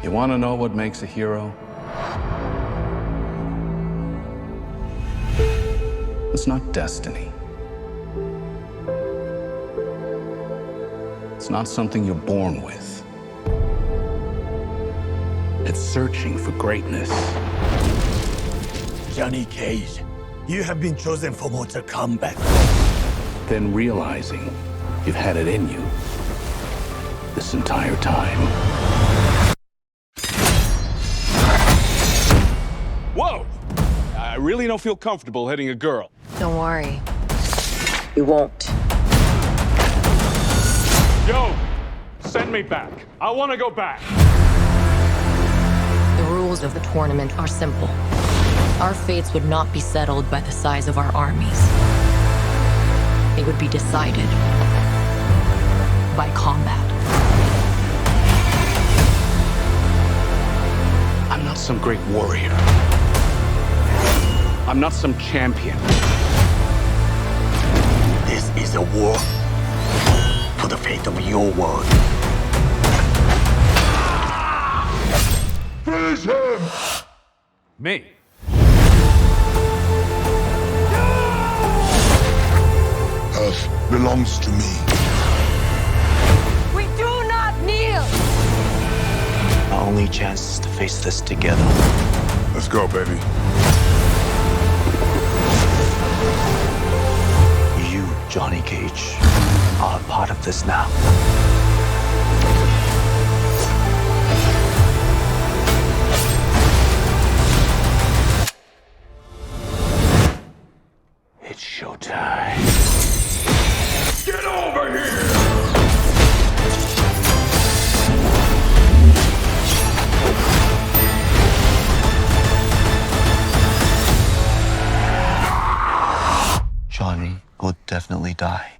You want to know what makes a hero? It's not destiny. It's not something you're born with. It's searching for greatness. Johnny Cage, you have been chosen for Mortal Kombat. Then realizing you've had it in you this entire time. Whoa! I really don't feel comfortable hitting a girl. Don't worry. You won't. Yo! Send me back. I want to go back. The rules of the tournament are simple. Our fates would not be settled by the size of our armies. They would be decided by combat. I'm not some great warrior. I'm not some champion. This is a war for the fate of your world. Finish him! Me? Earth belongs to me. We do not kneel! Our only chance is to face this together. Let's go, baby. You, Johnny Cage, are a part of this now. It's showtime. Get over here! Johnny will definitely die.